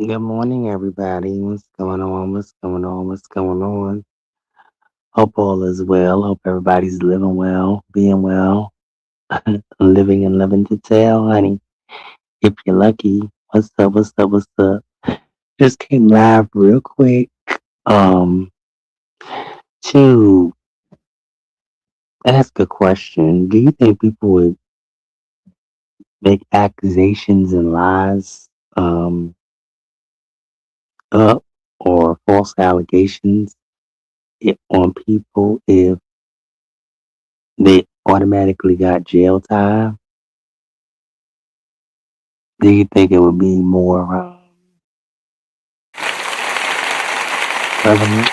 Good morning, everybody. What's going on? What's going on? What's going on? Hope all is well. Hope everybody's living well, being well, living and living to tell, honey. If you're lucky, what's up? What's up? What's up? Just came live real quick. Um, to ask a question. Do you think people would make accusations and lies up or false allegations on people if they automatically got jail time? Do you think it would be more prevalent?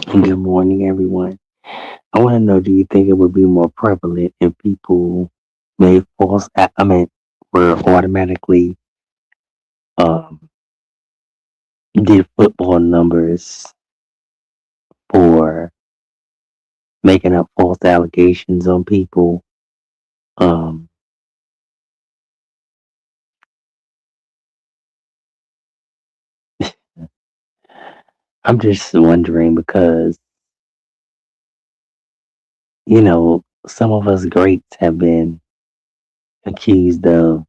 Good morning, everyone. I want to know, do you think it would be more prevalent if people made were automatically um, did football numbers for making up false allegations on people? Um, I'm just wondering because, some of us greats have been accused of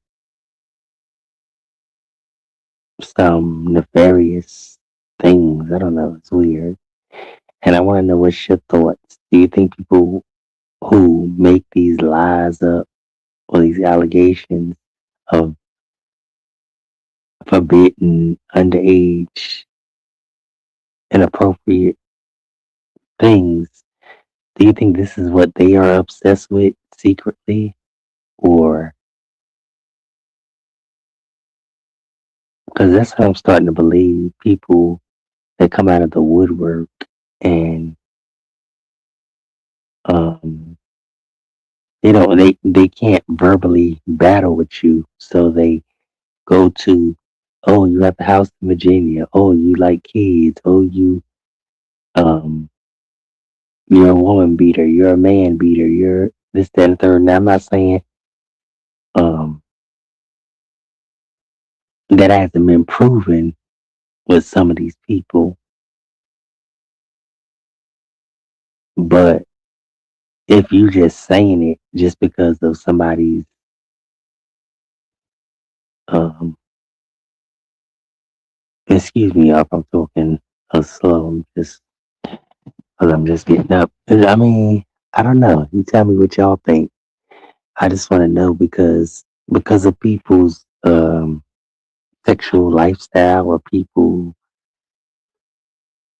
some nefarious things. I don't know. It's weird. And I want to know what's your thoughts. Do you think people who make these lies up or these allegations of forbidden, underage, inappropriate things, do you think this is what they are obsessed with secretly? Or, because that's how I'm starting to believe people that come out of the woodwork and, um, they can't verbally battle with you. So they go to, oh, you have a house in Virginia. Oh, you like kids. Oh, um, you're a woman beater. You're a man beater. You're this, that, and third. Now, I'm not saying um, that hasn't been proven with some of these people, but if you just saying it just because of somebody's, um, excuse me if I'm talking slow, I'm just getting up. I mean, I don't know. You tell me what y'all think. I just want to know because of people's sexual lifestyle or people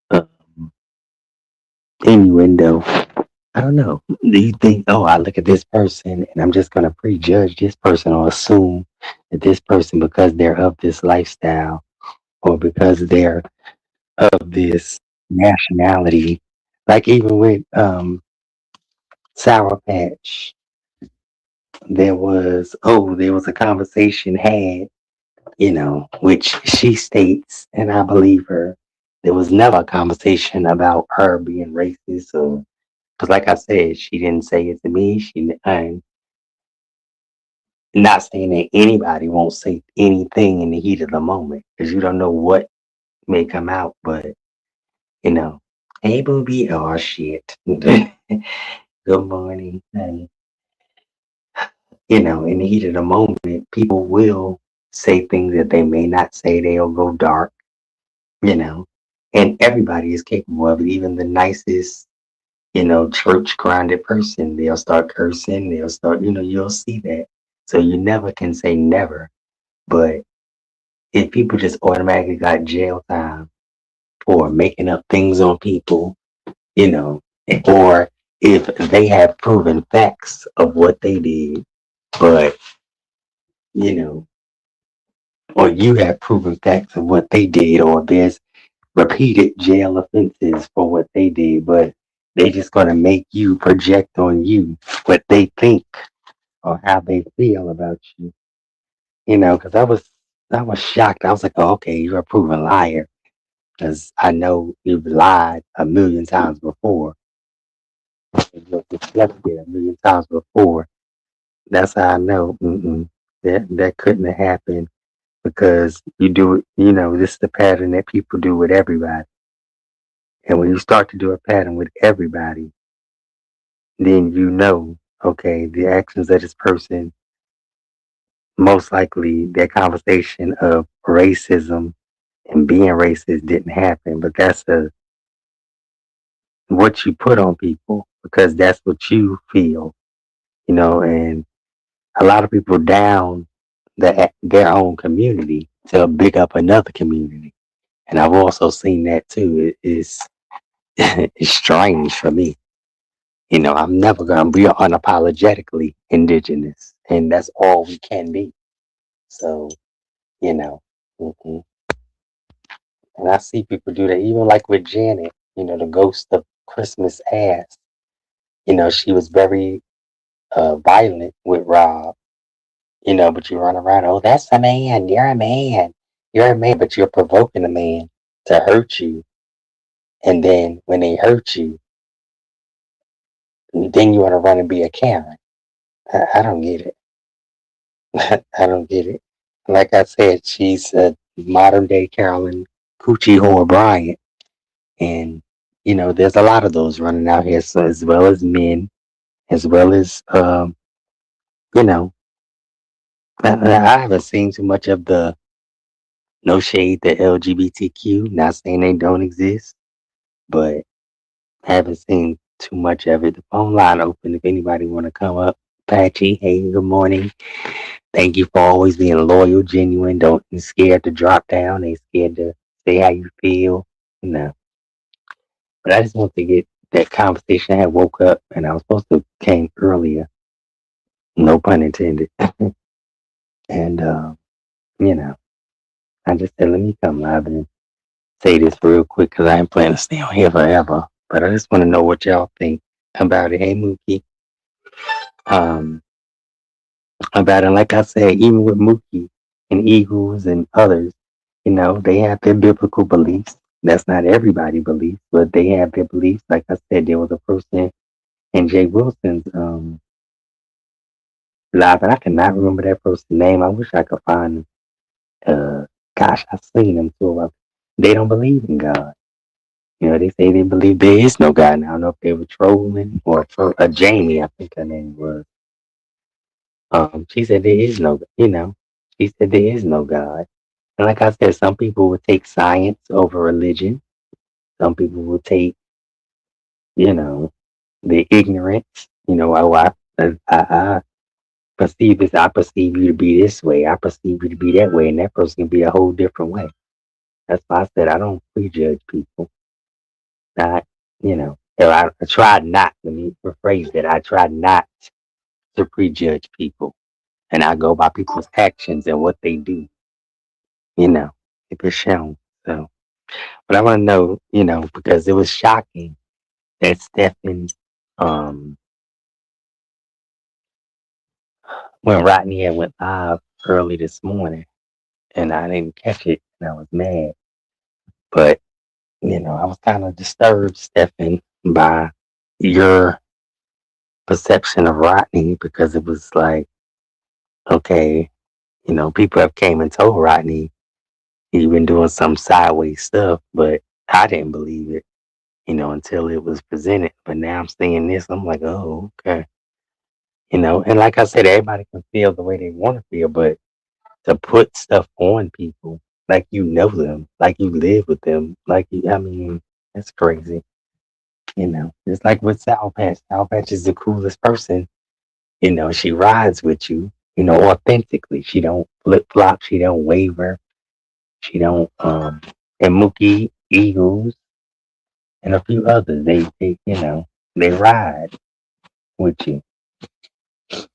um, innuendo. I don't know. Do you think, oh, I look at this person and I'm just going to prejudge this person or assume that this person, because they're of this lifestyle or because they're of this nationality, like even with Sour Patch, there was a conversation had, which she states, and I believe her. There was never a conversation about her being racist or because, like I said, she didn't say it to me. I'm not saying that anybody won't say anything in the heat of the moment because you don't know what may come out. But you know, hey, booby, oh shit. Good morning. And in the heat of the moment, people will say things that they may not say. They'll go dark. You know, and everybody is capable of it. Even the nicest, church grounded person, they'll start cursing. They'll start, you'll see that. So you never can say never. But if people just automatically got jail time for making up things on people, you know, or if they have proven facts of what they did, but, you know, or you have proven facts of what they did, or there's repeated jail offenses for what they did, but they just gonna make you project on you what they think or how they feel about you. Because I was shocked. I was like, oh, okay, you're a proven liar, because I know you've lied a million times before. You've deflected a million times before. That's how I know. Mm-mm. That couldn't have happened because you do it. This is the pattern that people do with everybody. And when you start to do a pattern with everybody, then okay, the actions of this person, most likely that conversation of racism and being racist didn't happen, but that's what you put on people because that's what you feel, and a lot of people down their own community to big up another community. And I've also seen that too. It's strange for me. I'm never gonna be unapologetically indigenous, and that's all we can be. So, you know, mm-mm. And I see people do that, even like with Janet. The ghost of Christmas ass. She was very violent with Rob. But you run around, oh, that's a man. You're a man. You're a man, but you're provoking a man to hurt you. And then when they hurt you, then you want to run and be a Karen. I don't get it. I don't get it. Like I said, she's a modern day Carolyn Coochie Whore Bryant. And, there's a lot of those running out here, so as well as men, as well as, you know, I haven't seen too much of the no shade to LGBTQ, not saying they don't exist, but haven't seen too much of it. The phone line open if anybody want to come up. Patchy, hey, good morning. Thank you for always being loyal, genuine. Don't be scared to drop down. Ain't scared to say how you feel. No. But I just want to get that conversation. I had woke up and I was supposed to came earlier. No pun intended. And you know, I just said let me come live and say this real quick because I ain't planning to stay on here forever. But I just want to know what y'all think about it. Hey Mookie. Um about it. Like I said, even with Mookie and Eagles and others, they have their biblical beliefs. That's not everybody beliefs, but they have their beliefs. Like I said, there was a person in Jay Wilson's live, and I cannot remember that person's name. I wish I could find them. Gosh, I've seen them too. They don't believe in God. They say they believe there is no God. And I don't know if they were trolling or Jamie, I think her name was. She said there is no, she said there is no God. And like I said, some people will take science over religion. Some people will take, you know, the ignorance. Oh, I perceive this. I perceive you to be this way. I perceive you to be that way, and that person can be a whole different way. That's why I said I don't prejudge people. Not, I try not. Let me rephrase that. I try not to prejudge people, and I go by people's actions and what they do. If it's shown. So, but I want to know, because it was shocking that Stephan, um, when Rodney had went live early this morning, and I didn't catch it, and I was mad. But I was kind of disturbed, Stephan, by your perception of Rodney because it was like, okay, people have came and told Rodney he been doing some sideways stuff, but I didn't believe it, until it was presented. But now I'm seeing this, I'm like, oh, okay. And like I said, everybody can feel the way they want to feel, but to put stuff on people like you know them, like you live with them, I mean, that's crazy. It's like with Sour Patch. Sour Patch is the coolest person. She rides with you, authentically. She don't flip flop. She don't waver. She don't, and Mookie, Eagles, and a few others, they ride with you.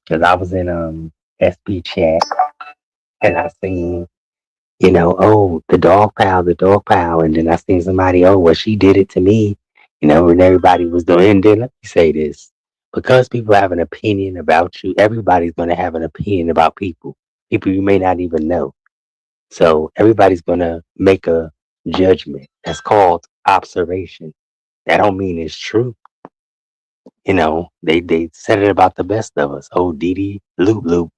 Cause I was in, SB chat and I seen, oh, the dog pile. And then I seen somebody, oh, well, she did it to me, and everybody was doing. And then let me say this because people have an opinion about you, everybody's going to have an opinion about people you may not even know. So everybody's going to make a judgment. That's called observation. That don't mean it's true. They said it about the best of us. Oh, Dee Dee Loop Loop.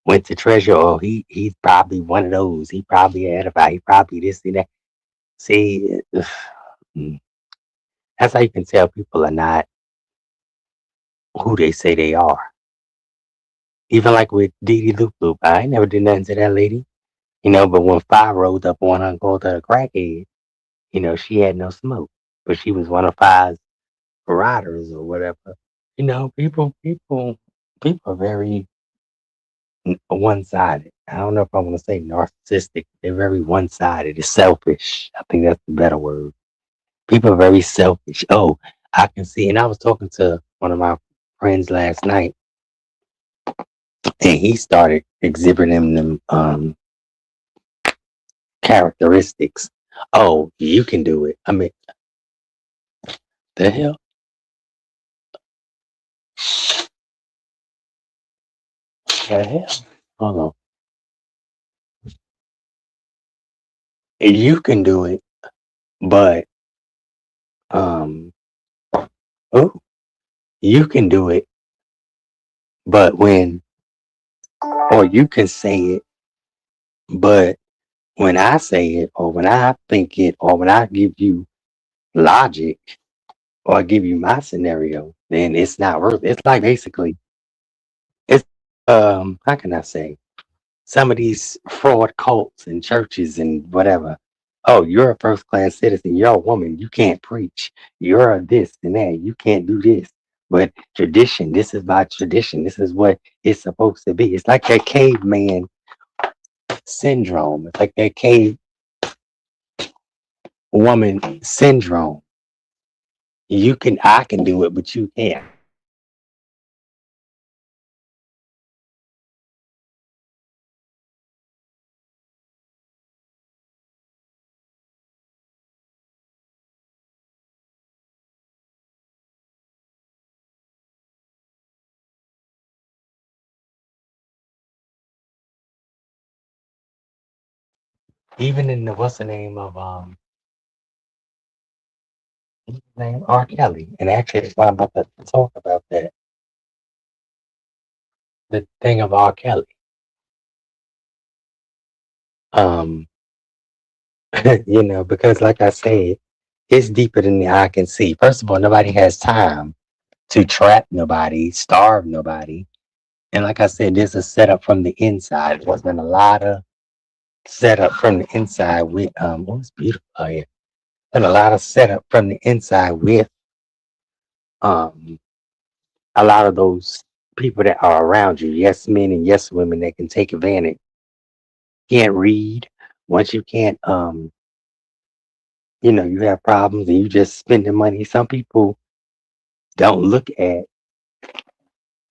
went to treasure. Oh, he's probably one of those. He probably had about. He probably this and that. See, mm, that's how you can tell people are not who they say they are. Even like with Dee Dee Loop Loop, I ain't never did nothing to that lady, But when Five rolled up on her and called her a crackhead, she had no smoke, but she was one of Five's riders or whatever. People are very one-sided. I don't know if I want to say narcissistic. They're very one-sided. It's selfish. I think that's the better word. People are very selfish. Oh, I can see. And I was talking to one of my friends last night, and he started exhibiting them characteristics. Oh, you can do it. I mean, the hell, the hell. Hold on. You can do it, but um, oh, you can do it, but or you can say it, but when I say it, or when I think it, or when I give you logic, or I give you my scenario, then it's not worth it. It's like basically, it's how can I say? Some of these fraud cults and churches and whatever. Oh, you're a first class citizen. You're a woman. You can't preach. You're a this and that. You can't do this. But tradition, this is my tradition. This is what it's supposed to be. It's like that caveman syndrome. It's like that cave woman syndrome. I can do it, but you can't. Even in the what's the name of what's his name R. Kelly, and actually that's why I'm about to talk about that. The thing of R. Kelly. Um, because like I said, it's deeper than the eye can see. First of all, nobody has time to trap nobody, starve nobody. And like I said, there's a setup from the inside. There's been a lot of setup from the inside with it's beautiful out here. And a lot of setup from the inside with um a lot of those people that are around you, yes men and yes women that can take advantage. Can't read. Once you can't you have problems and you just spending money. Some people don't look at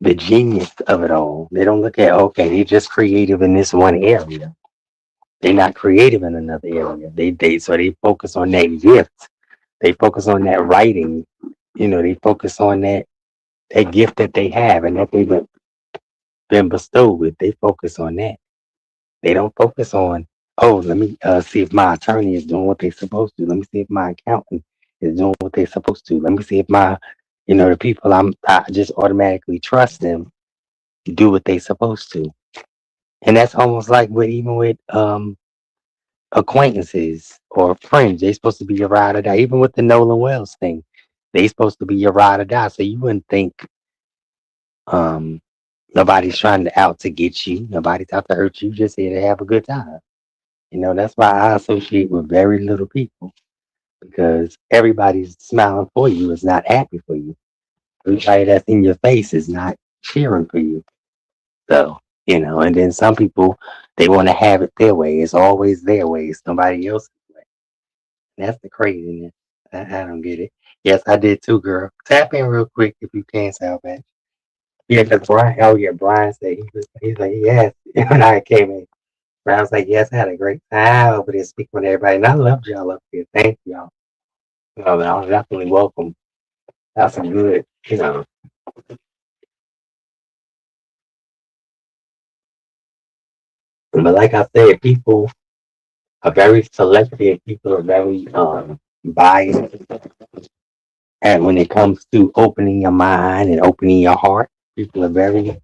the genius of it all. They don't look at, okay, they're just creative in this one area. They're not creative in another area. They focus on that gift. They focus on that writing. They focus on that gift that they have and that they've been bestowed with. They focus on that. They don't focus on, oh, let me see if my attorney is doing what they're supposed to. Let me see if my accountant is doing what they're supposed to. Let me see if the people I just automatically trust them do what they're supposed to. And that's almost like even with acquaintances or friends, they're supposed to be your ride or die. Even with the Nolan Wells thing, they supposed to be your ride or die. So you wouldn't think um nobody's trying out to get you, nobody's out to hurt you, just here to have a good time. That's why I associate with very little people because everybody's smiling for you is not happy for you. Everybody that's in your face is not cheering for you. So, and then some people they want to have it their way. It's always their way. It's somebody else's way. That's the craziness. I don't get it. Yes, I did too, girl. Tap in real quick if you can, Salvation. Yeah, because Brian, oh yeah, Brian said he's like, yes. When I came in, Brian was like, yes, I had a great time over there speaking with everybody. And I loved y'all up here. Thank y'all. I was definitely welcome. That's some good. But like I said, people are very selective. People are very biased. And when it comes to opening your mind and opening your heart, people are very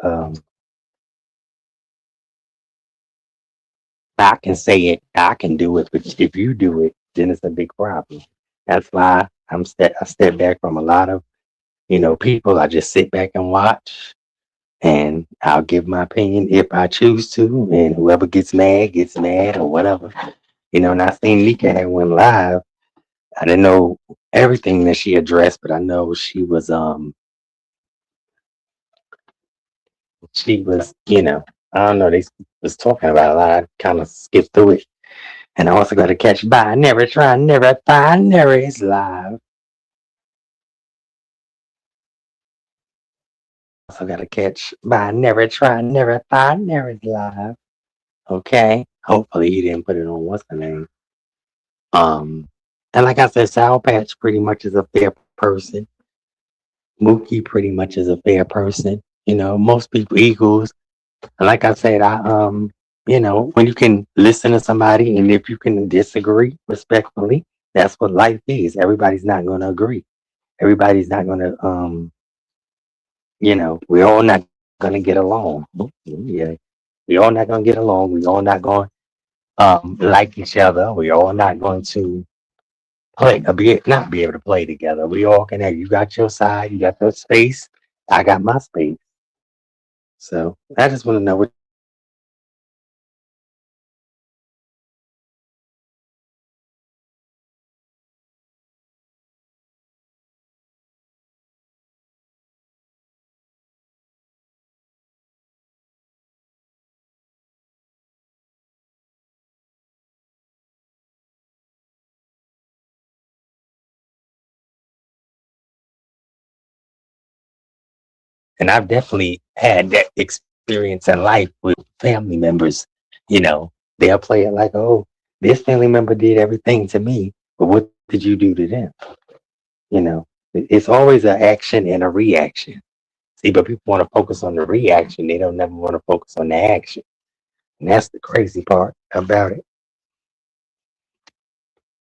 um, I can say it, I can do it, but if you do it, then it's a big problem. That's why I step back from a lot of people. I just sit back and watch, and I'll give my opinion if I choose to, and whoever gets mad or whatever. And I seen Nika had went live. I didn't know everything that she addressed, but I know she was I don't know, they was talking about a lot. I kind of skipped through it. And I also got to catch Binary, try never, Binary is live. Also got to catch Binary, try never, Binary is live. Okay. Hopefully he didn't put it on what's the name. Um, and like I said, Sour Patch pretty much is a fair person. Mookie pretty much is a fair person. Most people equals. And like I said, when you can listen to somebody and if you can disagree respectfully, that's what life is. Everybody's not gonna agree. Everybody's not gonna we're all not gonna get along. Yeah. We all not gonna get along. We all not going like each other. We all not going to not be able to play together. We all can have you got your side, you got your space, I got my space. So I just want to know what and I've definitely had that experience in life with family members. They'll play it like, oh, this family member did everything to me, but what did you do to them? It's always an action and a reaction. See, but people want to focus on the reaction. They don't never want to focus on the action. And that's the crazy part about it.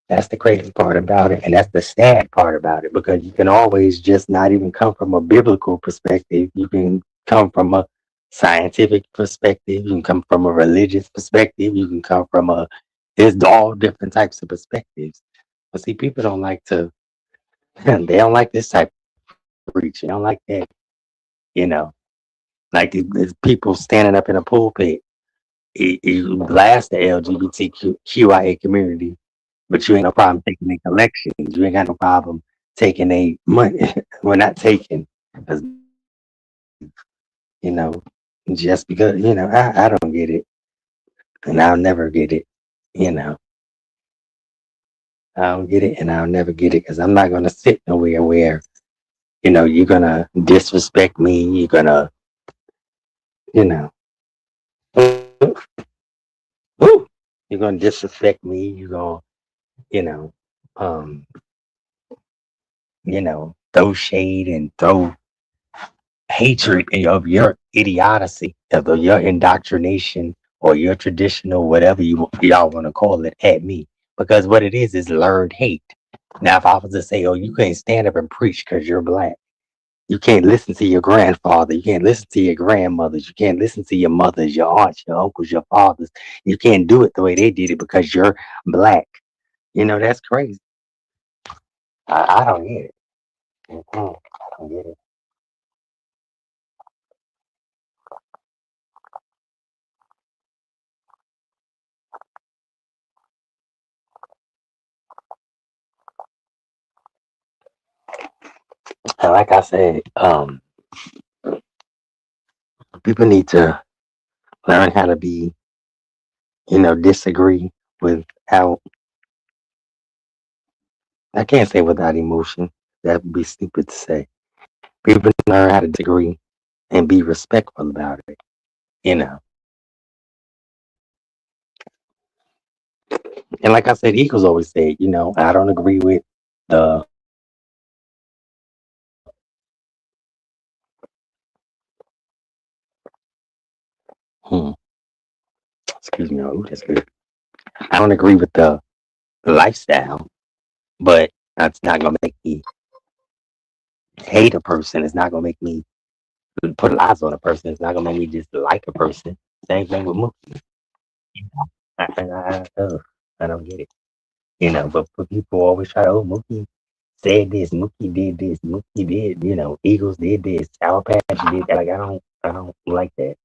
That's the crazy part about it. And that's the sad part about it because you can always just not even come from a biblical perspective. You can come from a scientific perspective. You can come from a religious perspective. You can come from there's all different types of perspectives. But see, people don't like to, they don't like this type of preaching. They don't like that, you know, like it's people standing up in a pulpit. You blast the LGBTQIA community, but you ain't no problem taking their collections. You ain't got no problem taking their money. We're not taking, because you know, just because I don't get it, and I'll never get it. You know, I don't get it, and I'll never get it because I'm not gonna sit nowhere where you're gonna disrespect me. You're gonna, you know, ooh, you're gonna disrespect me. You're gonna, you know, um, throw shade and throw hatred of your idiocy, of your indoctrination or your traditional, whatever y'all want to call it, at me. Because what it is learned hate. Now, if I was to say, oh, you can't stand up and preach because you're black, you can't listen to your grandfather, you can't listen to your grandmothers, you can't listen to your mothers, your aunts, your uncles, your fathers. You can't do it the way they did it because you're black. That's crazy. I don't get it. I don't get it. And like I said, people need to learn how to be, disagree without, I can't say without emotion. That would be stupid to say. People learn how to disagree and be respectful about it, you know. And like I said, Eagles always say, I don't agree with the, hmm, excuse me, oh, that's good. I don't agree with the lifestyle, but that's not going to make me hate a person. It's not going to make me put lies on a person. It's not going to make me dislike a person. Same thing with Mookie. I don't get it. But people always try to, oh, Mookie said this, Mookie did this, Mookie did, Eagles did this, Sour Patch did that. Like, I don't like that.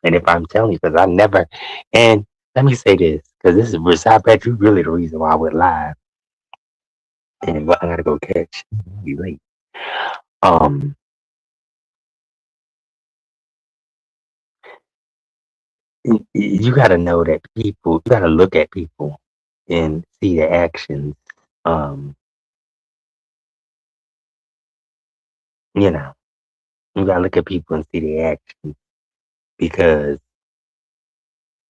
And if I'm telling you, because I never, and let me say this, because this is Sour Patch, you really the reason why I went live. And what I gotta go catch, be late. Um, you gotta know that people, you gotta look at people and see their actions. Um, you know, you gotta look at people and see their actions because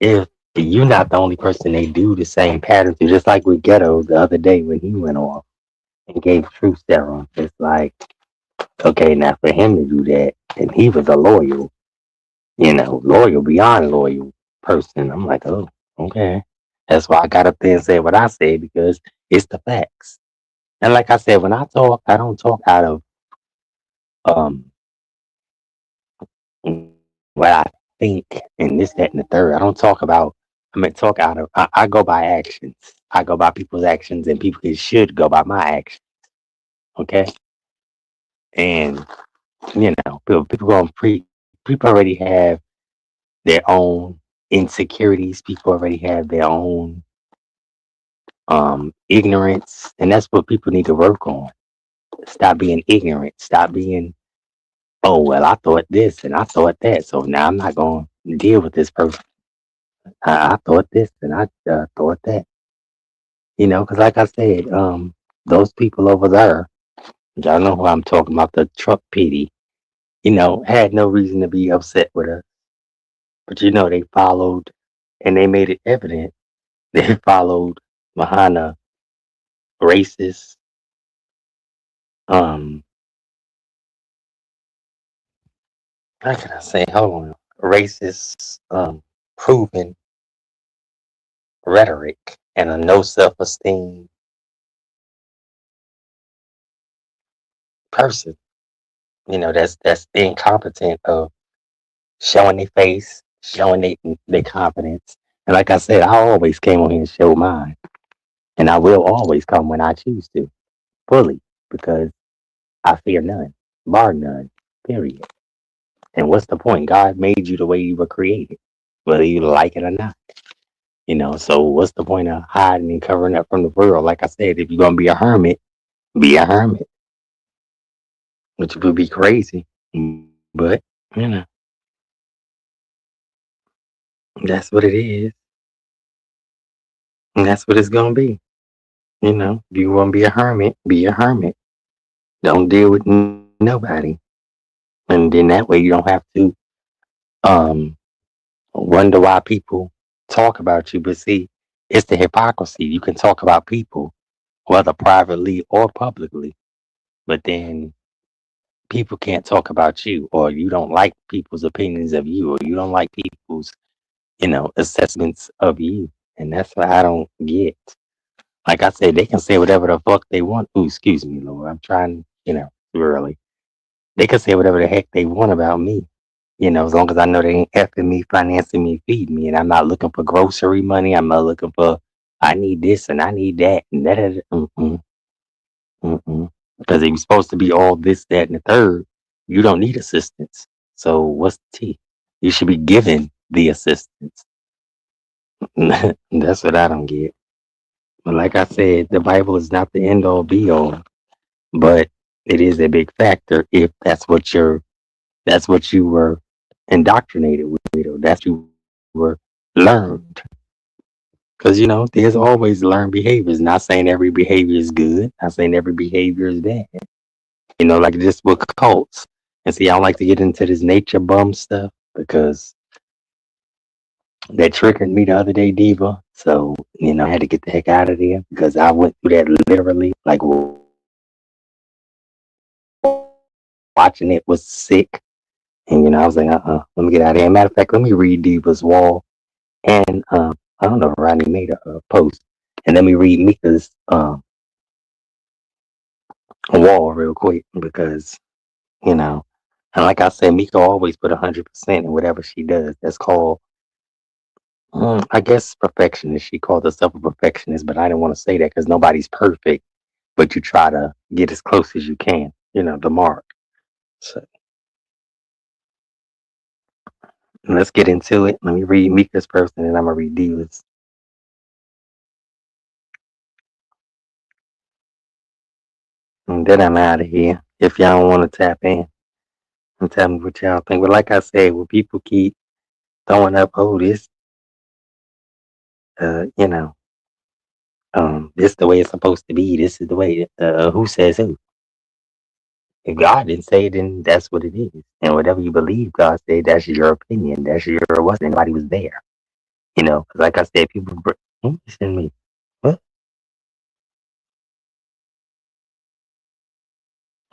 if you're not the only person they do the same pattern to, just like with Ghetto the other day when he went off and gave truth serum, it's like, okay, now for him to do that, and he was a loyal, loyal beyond loyal person. I'm like, oh, okay. That's why I got up there and said what I said because it's the facts. And like I said, when I talk, I don't talk out of um what I think and this, that, and the third. I don't talk about. I mean, talk out of. I go by actions. I go by people's actions, and people should go by my actions. Okay, and people going people already have their own insecurities. People already have their own ignorance, and that's what people need to work on. Stop being ignorant. Stop being, oh well, I thought this and I thought that, so now I'm not going to deal with this person. I thought this and I thought that. Because like I said, those people over there, y'all know who I'm talking about, the truck PD, had no reason to be upset with us. But they followed and they made it evident they followed behind a racist, um, how can I say, hold on, racist, proven rhetoric and a no self esteem person, that's incompetent of showing their face, showing their confidence. And like I said, I always came on here and showed mine. And I will always come when I choose to, fully, because I fear none, bar none, period. And what's the point? God made you the way you were created, whether you like it or not. So what's the point of hiding and covering up from the world? Like I said, if you're going to be a hermit, be a hermit, which would be crazy. But, you know, that's what it is. And that's what it's going to be. If you want to be a hermit, be a hermit. Don't deal with nobody. And then that way you don't have to um, wonder why people talk about you. But see, it's the hypocrisy. You can talk about people, whether privately or publicly, but then people can't talk about you, or you don't like people's opinions of you, or you don't like people's, assessments of you. And that's what I don't get. Like I said, they can say whatever the fuck they want. Ooh, excuse me, Lord. I'm trying, too early. They can say whatever the heck they want about me. As long as I know they ain't effing me, financing me, feeding me, and I'm not looking for grocery money. I'm not looking for, I need this and I need that and that. Mm-mm, mm-mm. Because if you're supposed to be all this, that, and the third, you don't need assistance. So what's the tea? You should be given the assistance. That's what I don't get. But like I said, the Bible is not the end all be all, but it is a big factor if that's what you were indoctrinated with, or that's you were learned. Because there's always learned behaviors. Not saying every behavior is good. Not saying every behavior is bad. Like just with cults. And see, I don't like to get into this nature bum stuff because that triggered me the other day, Diva. So, I had to get the heck out of there because I went through that literally. Like watching it was sick. And, I was like, let me get out of here. Matter of fact, let me read Diva's wall. And I don't know if Ronnie made a post. And let me read Mika's wall real quick because, and like I said, Mika always put 100% in whatever she does. That's called I guess perfectionist. She called herself a perfectionist, but I didn't want to say that because nobody's perfect. But you try to get as close as you can, the mark. So let's get into it. Let me read Mika's person, and I'm gonna read Diva's. And then I'm out of here. If y'all don't want to tap in and tell me what y'all think. But like I said, when people keep throwing up, oh, this, uh, you know, this the way it's supposed to be. This is the way. Who says who? If God didn't say it, then that's what it is. And whatever you believe God said, that's your opinion. That's your what? Anybody was there. 'Cause like I said, people send me. What?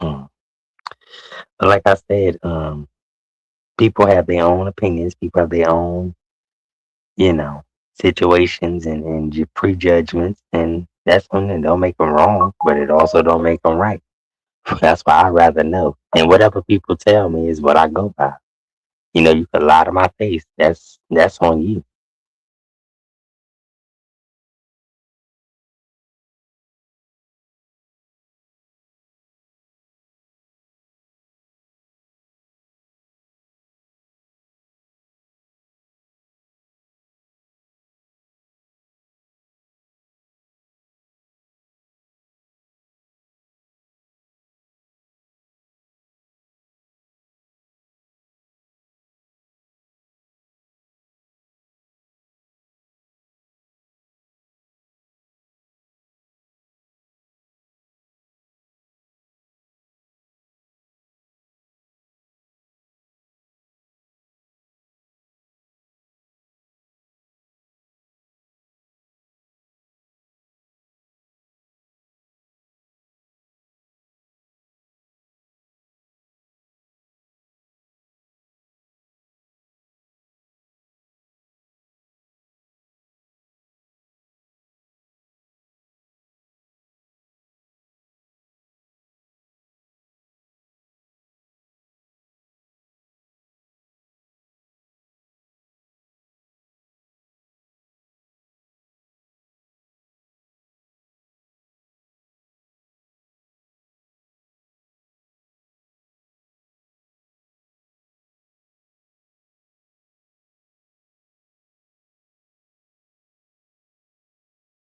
Mm. But like I said, people have their own opinions. People have their own, you know, situations and prejudgments, and that's when it don't make them wrong, but it also don't make them right. That's why I rather know. And whatever people tell me is what I go by. You could lie to my face. That's on you.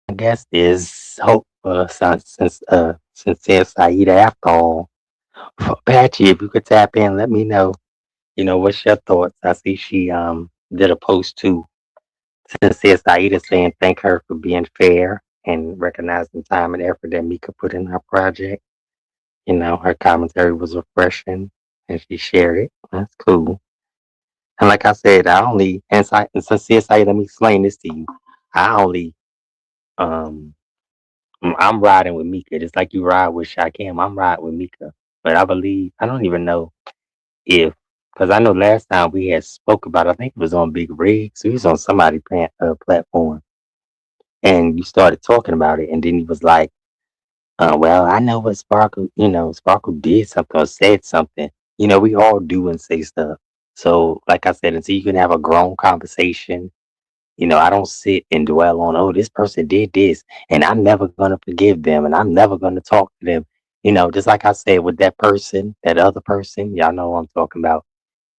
I guess there's hope since Sincere Saida after all. Patchy, if you could tap in, let me know. What's your thoughts? I see she did a post too. Sincere Saida saying thank her for being fair and recognizing time and effort that Mika put in her project. Her commentary was refreshing and she shared it. That's cool. And like I said, I only and Sincere Saida, let me explain this to you. I only um I'm riding with Mika, just like you ride with Shakim. I'm riding with Mika, but I don't even know if, because I know last time we had spoke about, I think it was on Big Rigs. We was on somebody platform, and you started talking about it, and then he was like, "Well, I know what Sparkle, Sparkle did something or said something. We all do and say stuff. So, like I said, until you can have a grown conversation. I don't sit and dwell on, oh, this person did this, and I'm never gonna forgive them, and I'm never gonna talk to them. Just like I said with that person, that other person, y'all know what I'm talking about.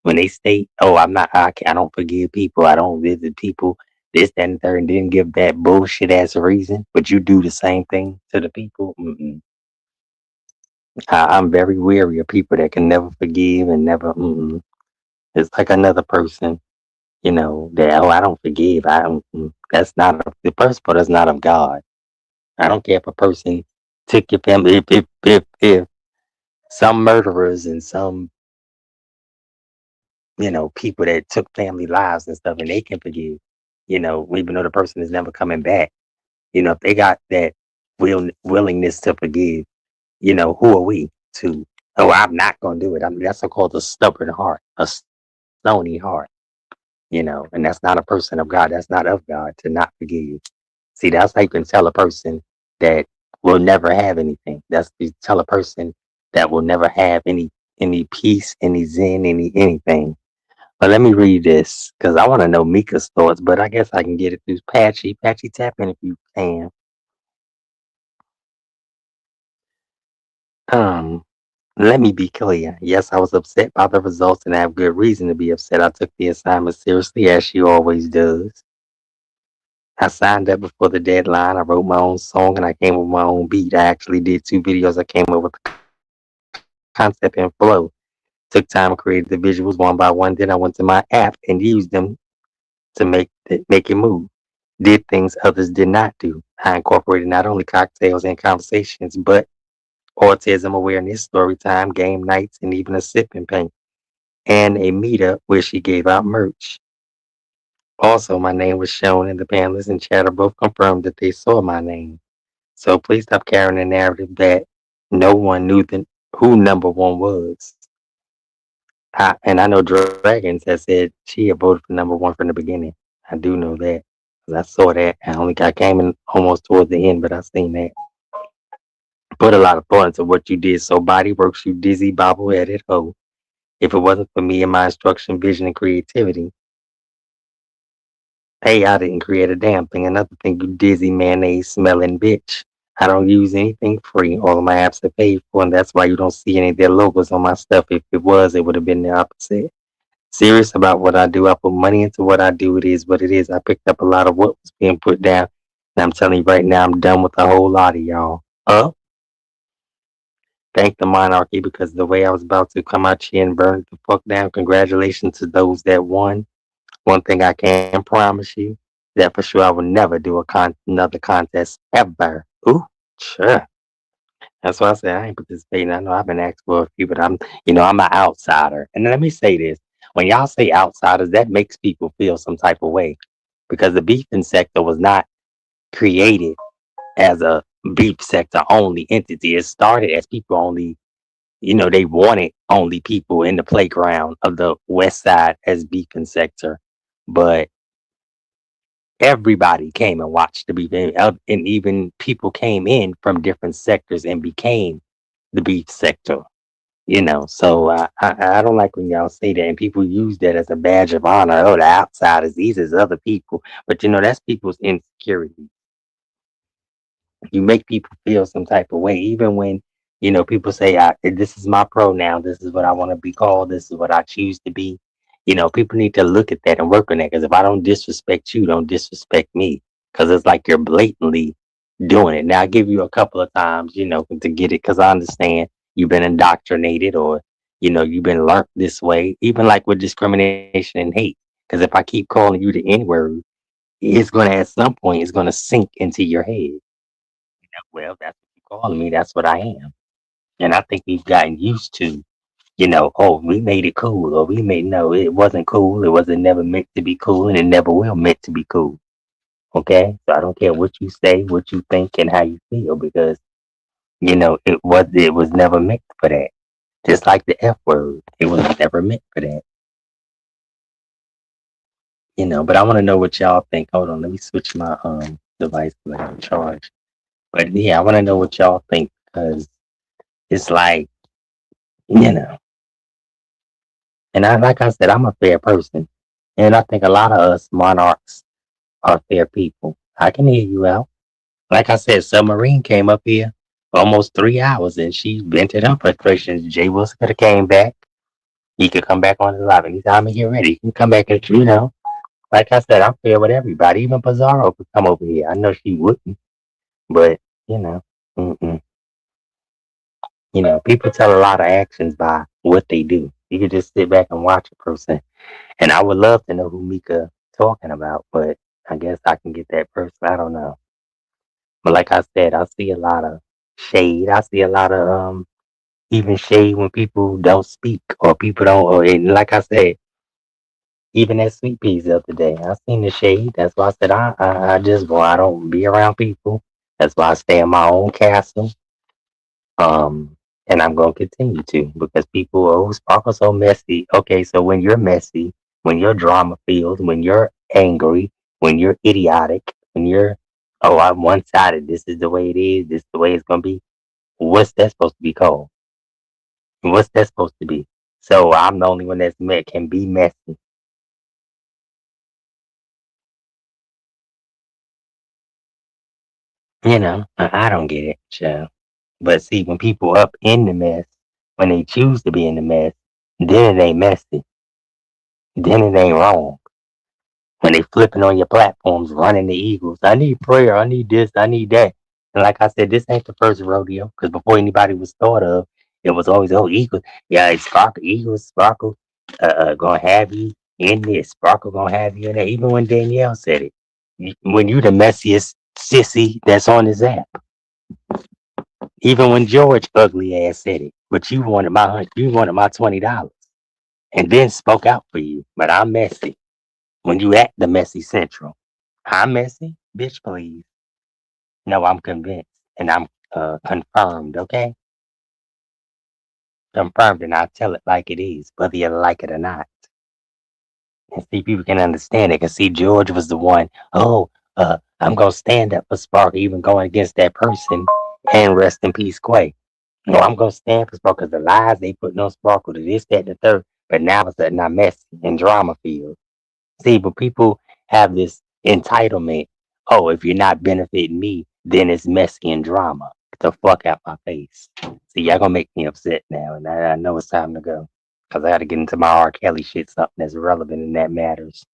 When they state, oh, I don't forgive people, I don't visit people, this, that, and third, and then give that bullshit as a reason, but you do the same thing to the people. Mm-mm. I'm very weary of people that can never forgive and never. Mm-mm. It's like another person that, oh, I don't forgive. I don't. That's not the first part is not of God. I don't care if a person took your family. If some murderers and some people that took family lives and stuff, and they can forgive. Even though the person is never coming back. If they got that willingness to forgive, who are we to? Oh, I'm not gonna do it. I mean, that's called a stubborn heart, a stony heart. And that's not a person of God. That's not of God to not forgive. See, that's how you can tell a person that will never have anything. That's you tell a person that will never have any peace, any zen, anything. But let me read this because I want to know Mika's thoughts, but I guess I can get it through Patchy. Patchy, tap in if you can. Um, Let me be clear. Yes, I was upset by the results and I have good reason to be upset. I took the assignment seriously, as she always does. I signed up before the deadline. I wrote my own song and I came up with my own beat. I actually did 2 videos. I came up with the concept and flow. Took time to create the visuals one by one. Then I went to my app and used them to make it move. Did things others did not do. I incorporated not only cocktails and conversations, but autism awareness, story time, game nights, and even a sipping paint and a meetup where she gave out merch. Also, my name was shown in the panelists and chatter both confirmed that they saw my name. So please stop carrying the narrative that no one knew who number one was. And I know Dragons has said she had voted for number one from the beginning. I do know that. 'Cause I saw that. I came in almost towards the end, but I seen that. Put a lot of thought into what you did. So body works, you dizzy bobbleheaded hoe. If it wasn't for me and my instruction, vision, and creativity, hey, I didn't create a damn thing. Another thing, you dizzy mayonnaise smelling bitch. I don't use anything free. All of my apps are paid for, and that's why you don't see any of their logos on my stuff. If it was, it would have been the opposite. Serious about what I do. I put money into what I do. It is what it is. I picked up a lot of what was being put down. And I'm telling you right now, I'm done with a whole lot of y'all. Thank the monarchy because the way I was about to come out here and burn it the fuck down. Congratulations to those that won. One thing I can promise you that for sure I will never do another contest ever. Ooh, sure. That's why I said I ain't participating. I know I've been asked for a few, but I'm an outsider. And let me say this: when y'all say outsiders, that makes people feel some type of way because the beefing sector was not created as a beef sector only entity. It started as people only. They wanted only people in the playground of the West Side as beefing sector, but everybody came and watched the beef, and even people came in from different sectors and became the beef sector. So I don't like when y'all say that and people use that as a badge of honor. Oh, the outsiders, these is other people, but that's people's insecurity. You make people feel some type of way, even when people say, "This is my pronoun. This is what I want to be called. This is what I choose to be." People need to look at that and work on that. Because if I don't disrespect you, don't disrespect me. Because it's like you're blatantly doing it. Now I give you a couple of times, to get it. Because I understand you've been indoctrinated, or you've been learned this way. Even like with discrimination and hate. Because if I keep calling you the N word, it's going to at some point it's going to sink into your head. Well, that's what you're calling me. That's what I am. And I think we've gotten used to, oh, we made it cool, or we made no, it wasn't cool. It wasn't never meant to be cool, and it never will meant to be cool. Okay, so I don't care what you say, what you think, and how you feel, because it was never meant for that. Just like the F word, it was never meant for that. But I want to know what y'all think. Hold on, let me switch my device to like charge. But yeah, I want to know what y'all think because it's like you know. And like I said, I'm a fair person. And I think a lot of us monarchs are fair people. I can hear you out. Like I said, Submarine came up here for almost 3 hours and she vented her frustrations. Jay Wilson could have came back. He could come back on the live anytime he get ready. He can come back and, like I said, I'm fair with everybody. Even Pizarro could come over here. I know she wouldn't, but, you know, mm-mm. People tell a lot of actions by what they do. You could just sit back and watch a person. And I would love to know who Mika talking about, but I guess I can get that person. I don't know. But like I said, I see a lot of shade. I see a lot of even shade when people don't speak or people don't. Or and like I said, even that sweet peas the other day, I seen the shade. That's why I said I just go. I don't be around people. That's why I stay in my own castle. Um, and I'm gonna continue to because people Sparkle so messy. Okay, so when you're messy, when you're drama filled, when you're angry, when you're idiotic, when you're I'm one sided. This is the way it is. This is the way it's gonna be. What's that supposed to be called? What's that supposed to be? So I'm the only one that's met can be messy. I don't get it, child. But see, when people up in the mess, when they choose to be in the mess, then it ain't messy. Then it ain't wrong. When they flipping on your platforms, running the Eagles. I need prayer. I need this. I need that. And like I said, this ain't the first rodeo because before anybody was thought of, it was always Eagles. Yeah, it's Sparkle Eagles. Sparkle, gonna have you in this. Sparkle gonna have you in there. Even when Danielle said it, when you the messiest sissy that's on this app. Even when George ugly ass said it, but you wanted my $20, and then spoke out for you. But I'm messy. When you act the messy central, I'm messy, bitch. Please, no, I'm convinced and I'm confirmed. Okay, confirmed, and I tell it like it is, whether you like it or not. And see, people can understand it. Cause see, George was the one. Oh, I'm gonna stand up for Spark, even going against that person. And rest in peace, Quay. No, I'm gonna stand for Sparkle because the lies they put on Sparkle to this, that, and the third. But now all of a sudden I'm messy and drama filled. See, but people have this entitlement. Oh, if you're not benefiting me, then it's messy and drama. Get the fuck out my face. See, y'all gonna make me upset now, and I know it's time to go because I got to get into my R. Kelly shit, something that's relevant and that matters.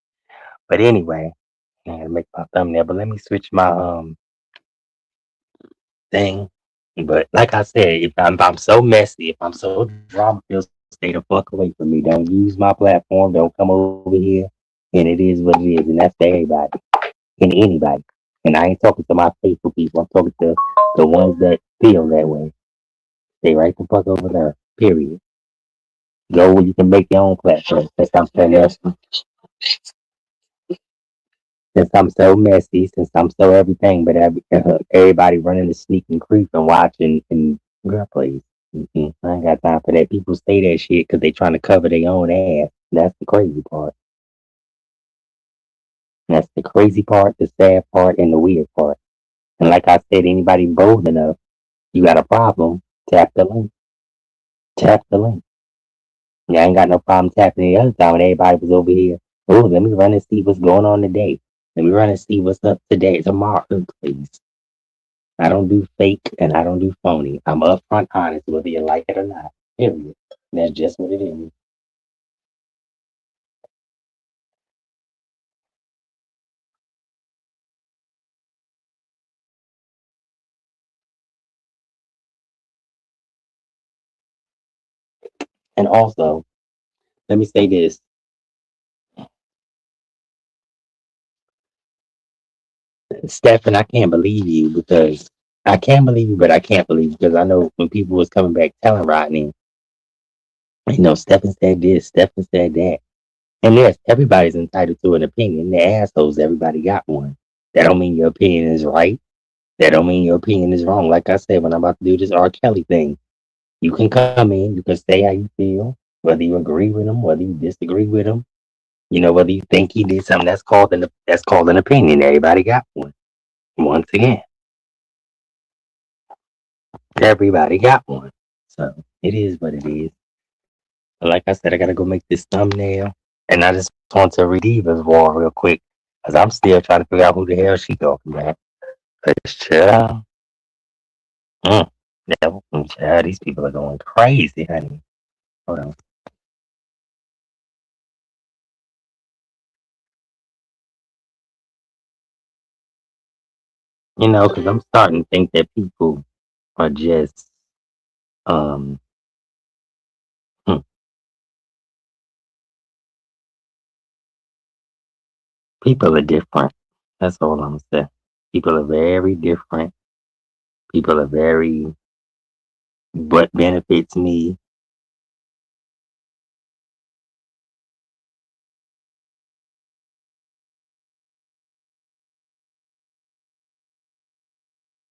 But anyway, I gotta make my thumbnail. But let me switch my thing. But like I said, if I'm so messy, if I'm so drama filled, stay the fuck away from me. Don't use my platform. Don't come over here. And it is what it is, and that's to everybody and anybody. And I ain't talking to my faithful people. I'm talking to the ones that feel that way. Stay right the fuck over there. Period. Go where you can make your own platform. Since I'm so messy, since I'm so messy, since I'm so everything, but everybody running the sneak and creep and watching and girl, please. I ain't got time for that. People say that shit because they trying to cover their own ass. That's the crazy part. That's the crazy part, the sad part, and the weird part. And like I said, anybody bold enough, you got a problem, tap the link. Tap the link. Yeah, I ain't got no problem tapping the other time when everybody was over here. Oh, let me run and see what's going on today. Let me run and see what's up today, tomorrow, please. I don't do fake and I don't do phony. I'm upfront honest, whether you like it or not. Period. That's just what it is. And also, let me say this. Stephan, I can't believe you because I can't believe you, but I can't believe you because I know when people was coming back telling Rodney, Stephan said this, Stephan said that. And yes, everybody's entitled to an opinion. The assholes, everybody got one. That don't mean your opinion is right. That don't mean your opinion is wrong. Like I said, when I'm about to do this R. Kelly thing, you can come in, you can say how you feel, whether you agree with him, whether you disagree with him, whether you think he did something that's called an opinion. Everybody got one. Once again, everybody got one. So it is what it is. But like I said, I gotta go make this thumbnail. And I just want to read Eva's wall real quick. Cause I'm still trying to figure out who the hell she talking about. Cause child, mm, child, these people are going crazy, honey. Hold on. Because I'm starting to think that people are just um hmm, people are different. That's all I'm saying. People are very different. People are very what benefits me.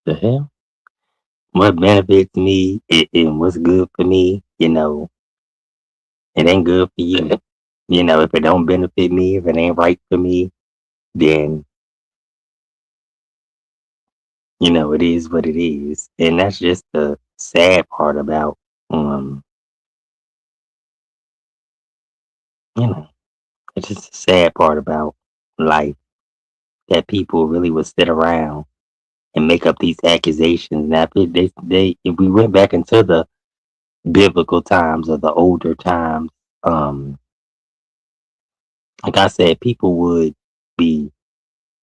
The hell? What benefits me and what's good for me, it ain't good for you. If it don't benefit me, if it ain't right for me, then it is what it is. And that's just the sad part about um, you know, it's just the sad part about life that people really would sit around and make up these accusations. Now, if we went back into the biblical times or the older times, um, like I said, people would be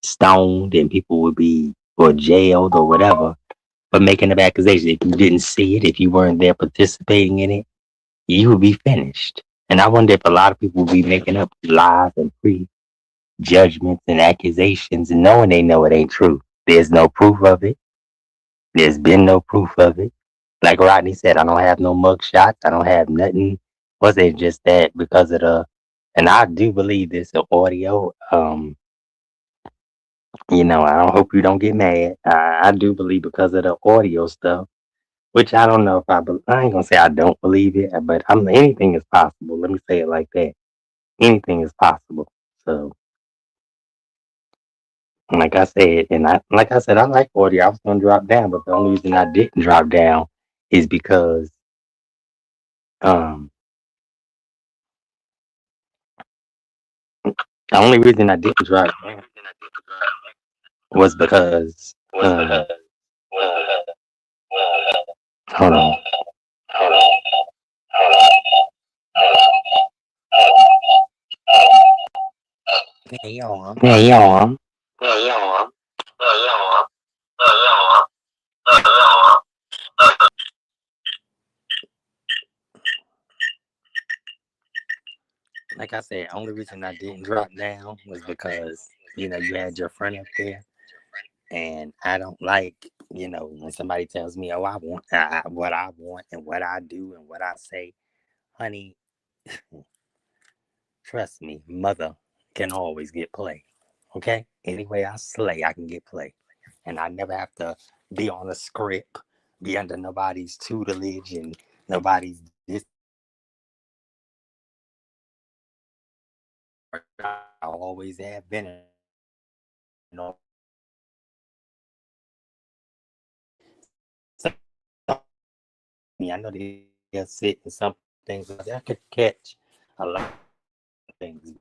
stoned and people would be or jailed or whatever for making up accusations. If you didn't see it, if you weren't there participating in it, you would be finished. And I wonder if a lot of people will be making up lies and prejudgments and accusations and knowing they know it ain't true. There's no proof of it. There's been no proof of it. Like Rodney said, I don't have no mug shots. I don't have nothing. Was it just that because of the, and I do believe this audio, I don't hope you don't get mad. I do believe because of the audio stuff, which I don't know if I ain't gonna say I don't believe it, but anything is possible. Let me say it like that. Anything is possible. So, like I said, I like audio. I was gonna drop down, but the only reason I didn't drop down is because um the only reason I didn't drop down was because hold on. Hey y'all. Like I said, only reason I didn't drop down was because you had your friend up there, and I don't like when somebody tells me, "Oh, I want what I want and what I do and what I say." Honey, trust me, mother can always get play. Okay, anyway I slay, I can get play, and I never have to be on a script, be under nobody's tutelage and nobody's this. I always have been. I know they'll sit and some things like that. I could catch a lot of things.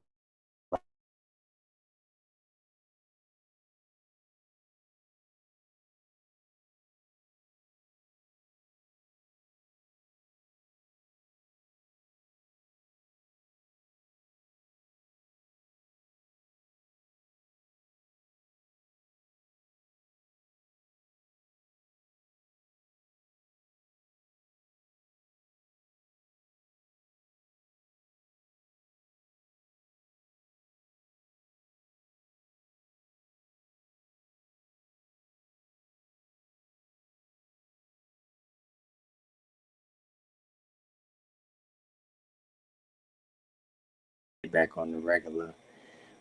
Back on the regular.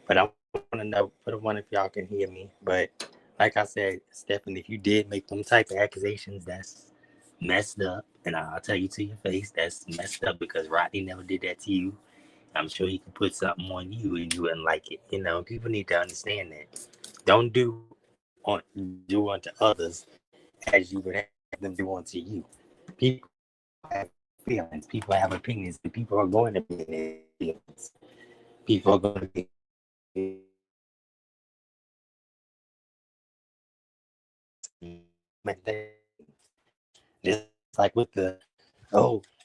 But I want to know, put one if y'all can hear me. But like I said, Stephan, if you did make them type of accusations, that's messed up. And I'll tell you to your face, that's messed up because Rodney never did that to you. I'm sure he could put something on you and you wouldn't like it. People need to understand that. Don't on do unto others as you would have them do unto you. People have feelings. People have opinions. And people are going to be in their feelings. People are going to be just like with the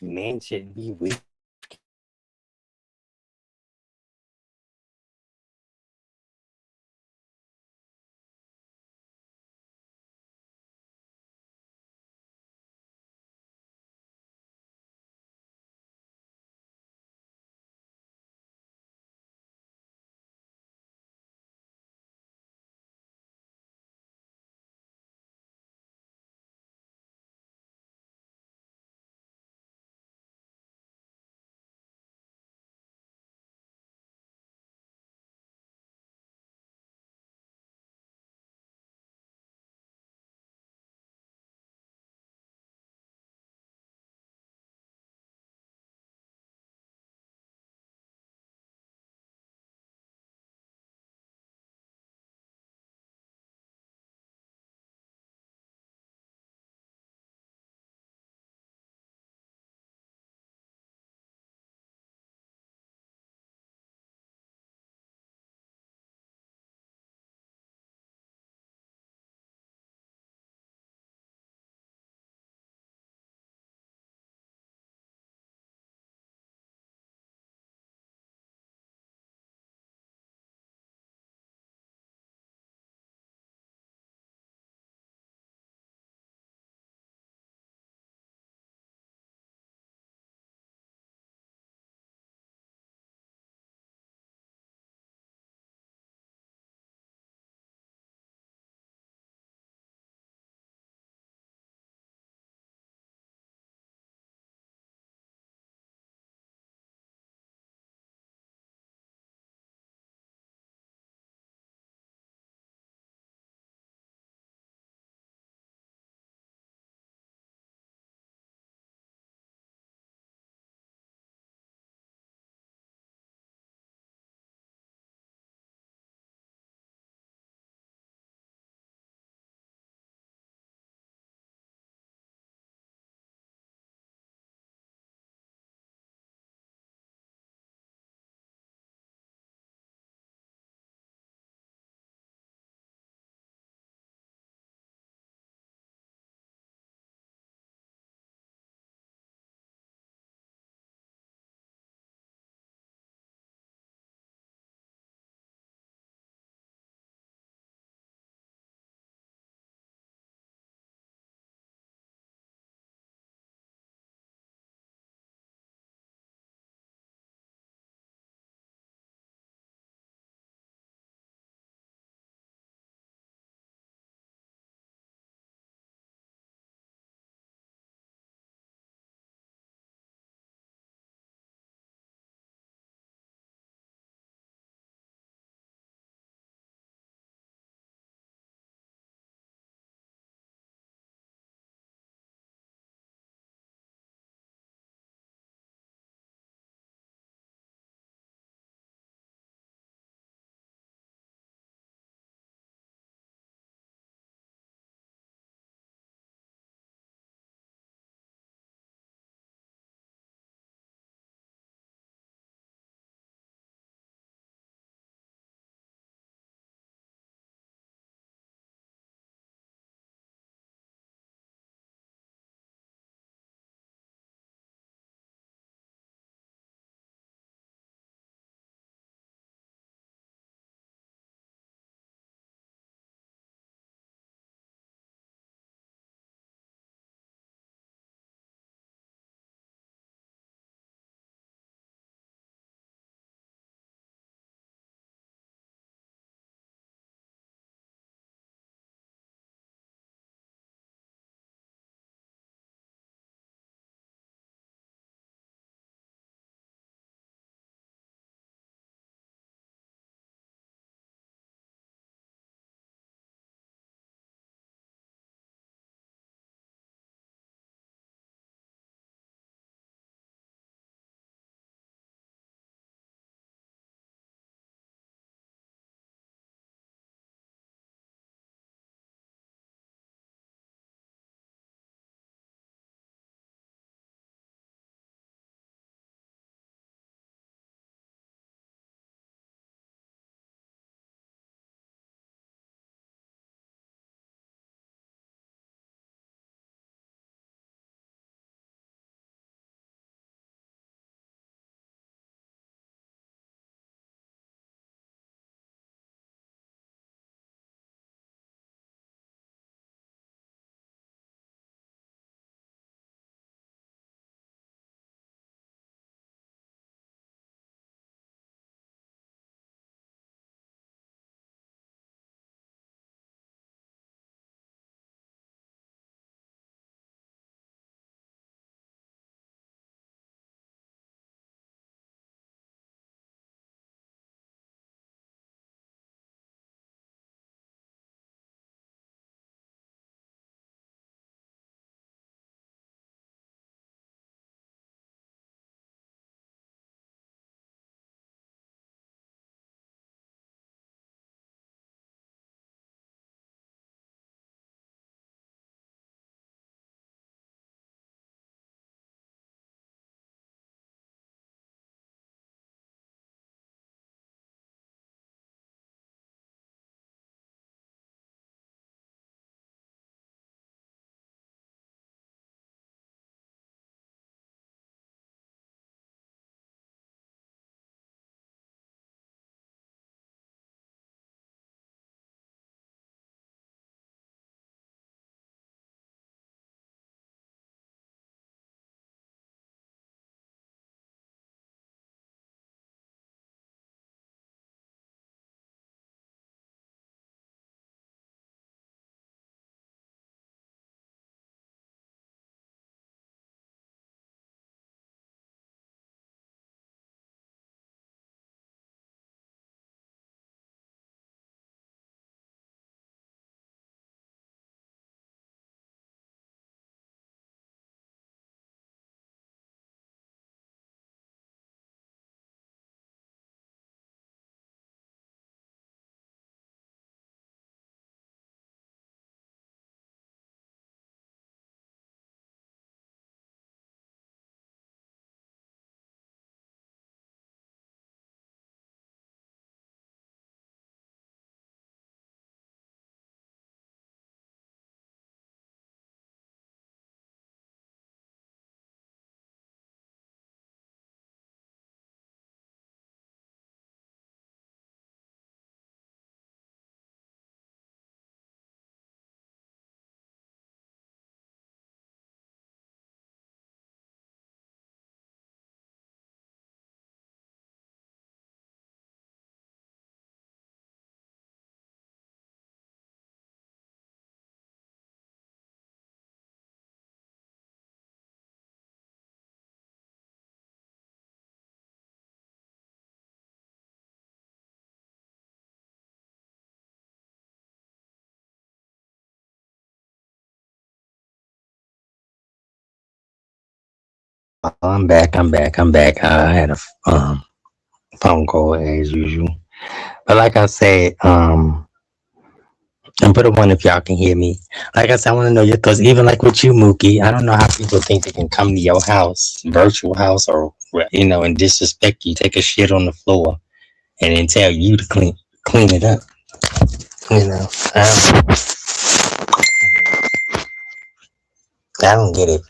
man shouldn't be with I'm back. I'm back. I'm back. I had a phone call as usual. But like I said, and put a one if y'all can hear me. Like I said, I want to know your thoughts. Even like with you, Mookie, I don't know how people think they can come to your house, virtual house, or and disrespect you, take a shit on the floor, and then tell you to clean it up. You know, I don't get it,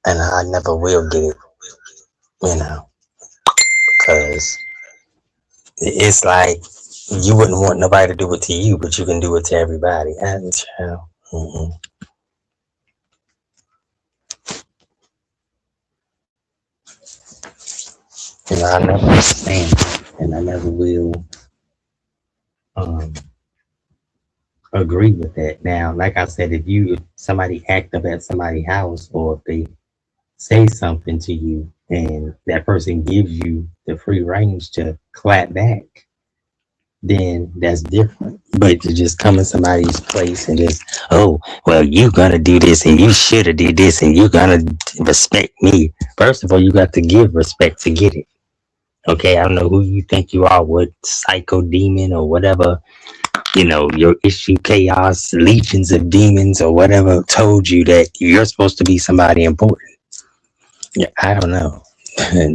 and I never will get it. You know, because it's like you wouldn't want nobody to do it to you, but you can do it to everybody. And child, I never understand, and I never will um, agree with that. Now, like I said, if somebody act up at somebody's house, or if they say something to you, and that person gives you the free range to clap back, then that's different. But to just come in somebody's place and just, oh, well, you gonna do this and you should have did this and you gonna respect me. First of all, you got to give respect to get it. Okay, I don't know who you think you are, what psycho demon or whatever, your issue chaos, legions of demons or whatever told you that you're supposed to be somebody important. Yeah, I don't know.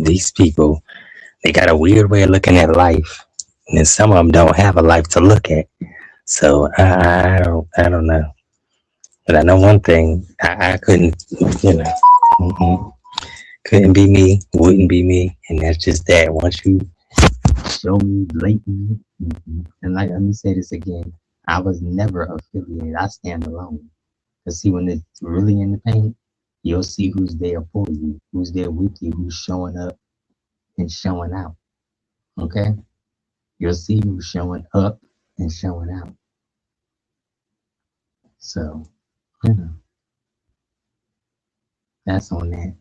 These people, they got a weird way of looking at life. And some of them don't have a life to look at. So I don't know. But I know one thing, I couldn't, mm-mm, couldn't be me, wouldn't be me. And that's just that. Once you show me blatantly, and like, let me say this again, I was never affiliated. I stand alone. Because see, when it's really in the paint, you'll see who's there for you, who's there with you, who's showing up and showing out. Okay? You'll see who's showing up and showing out. So, you know, that's on that.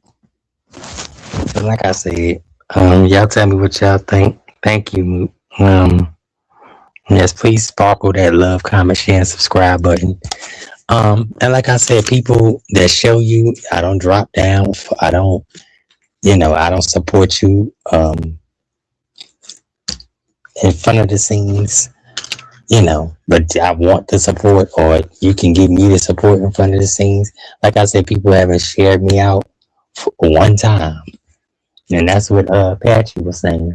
But like I said, y'all tell me what y'all think. Thank you. Yes, please sparkle that love, comment, share, and subscribe button. And like I said, people that show you, I don't drop down. I don't, I don't support you in front of the scenes, but I want the support, or you can give me the support in front of the scenes. Like I said, people haven't shared me out for one time. And that's what Patchy was saying.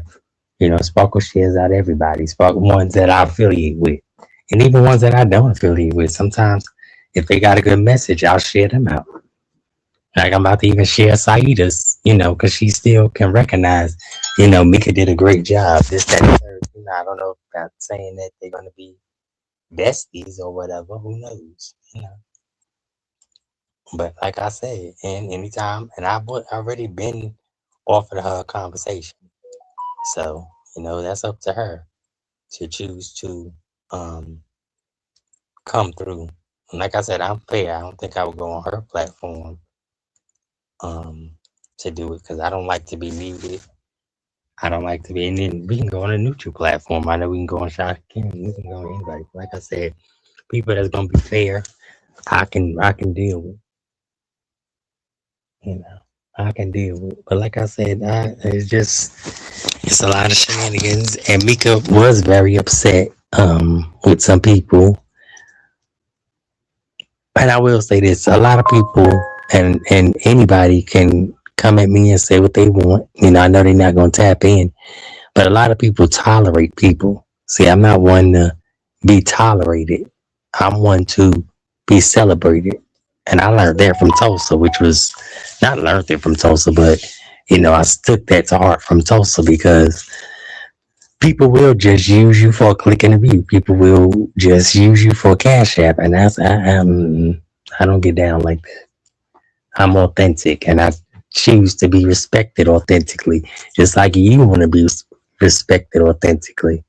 Sparkle shares out everybody. Sparkle ones that I affiliate with. And even ones that I don't affiliate with. Sometimes if they got a good message, I'll share them out. Like I'm about to even share Saida's, because she still can recognize, Mika did a great job. This, that, and third. I don't know about saying that they're gonna be besties or whatever. Who knows? But like I said, and anytime, and I've already been offered her a conversation. So, that's up to her to choose to come through. And like I said, I'm fair. I don't think I would go on her platform um, to do it because I don't like to be muted. I don't like to be, and then we can go on a neutral platform. I know we can go on Shot King, we can go on anybody. Like I said, people that's gonna be fair, I can deal with. You know, I can deal with. But like I said, it's a lot of shenanigans. And Mika was very upset with some people. And I will say this: a lot of people and anybody can come at me and say what they want. I know they're not gonna tap in, but a lot of people tolerate people. See, I'm not one to be tolerated. I'm one to be celebrated. And I learned that from Tulsa, which was not learned it from Tulsa, but I took that to heart from Tulsa because people will just use you for a click and a view. People will just use you for a cash app, and I don't get down like that. I'm authentic, and I choose to be respected authentically, just like you want to be respected authentically.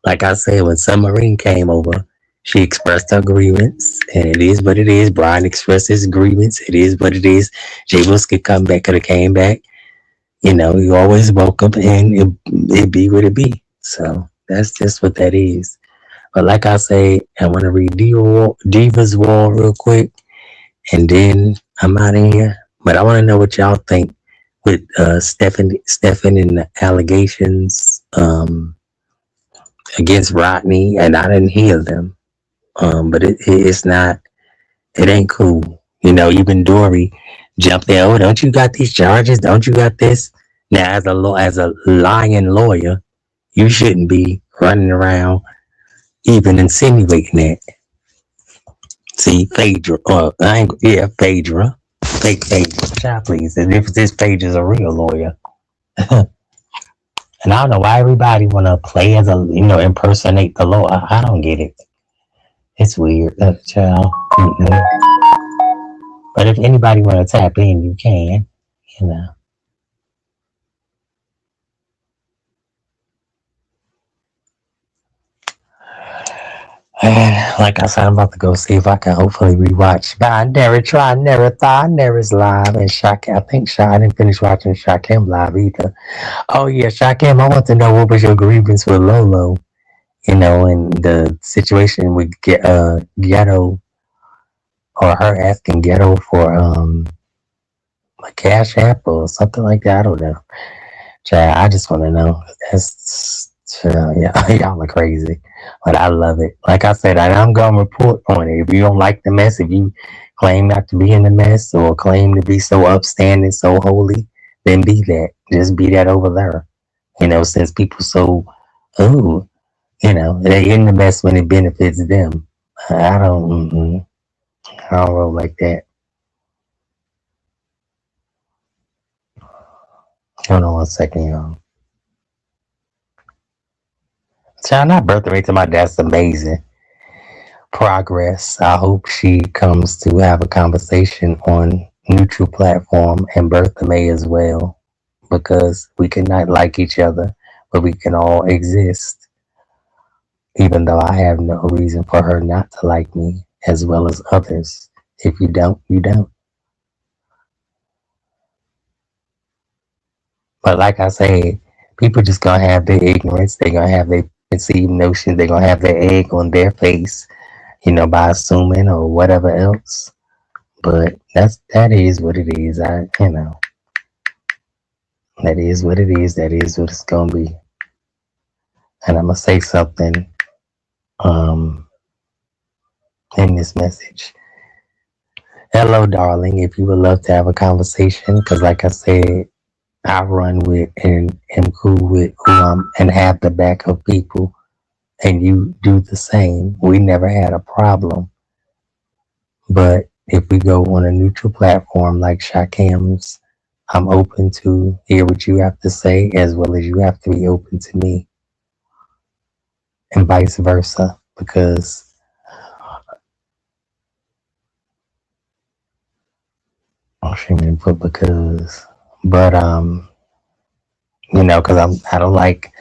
Like I said, when Submarine came over, she expressed her grievance, and it is what it is. Brian expressed his grievance. It is what it is. Jay Wills could come back, could have came back. You always welcome, and it be what it be. So that's just what that is. But like I say, I want to read Diva's Wall real quick, and then I'm out of here. But I want to know what y'all think. with Stephan and the allegations against Rodney, and I didn't hear them. But it's not. It ain't cool. Even Dory jumped there. Oh, don't you got these charges? Don't you got this? Now, as a lying lawyer, you shouldn't be running around even insinuating that. See, Phaedra, Phaedra, fake Phaedra. Child, please. And if this page is a real lawyer, and I don't know why everybody want to play as impersonate the law. I don't get it. It's weird, child. Mm-mm. But if anybody want to tap in, you can. You know. And like I said, I'm about to go see if I can hopefully rewatch. But I never try, never thought, I never is live. And I think I didn't finish watching Shakim live either. Oh yeah, Shakim, I want to know what was your grievance with Lolo? And the situation with Ghetto, or her asking Ghetto for a cash app or something like that. I don't know. Child, I just want to know. That's yeah, y'all are crazy, but I love it. Like I said, I'm gonna report on it. If you don't like the mess, if you claim not to be in the mess or claim to be so upstanding, so holy, then be that. Just be that over there. Since people so, oh, they in the mess when it benefits them. I don't, I don't roll like that. Hold on 1 second, y'all. Child, not birthday rate to my dad's amazing. Progress. I hope she comes to have a conversation on neutral platform and Bertha May as well, because we cannot like each other, but we can all exist. Even though I have no reason for her not to like me as well as others. If you don't, you don't. But like I said, people just gonna have their ignorance. They're gonna have their conceived notions. They're gonna have their egg on their face, by assuming or whatever else. But that is what it is. That is what it is. That is what it's gonna be. And I'm gonna say something um in this message. Hello, darling. If you would love to have a conversation, because like I said, I run with and am cool with who I'm and have the back of people, and you do the same. We never had a problem. But if we go on a neutral platform like Shakim's, I'm open to hear what you have to say as well as you have to be open to me, and vice versa. Because she didn't put because, but because I don't like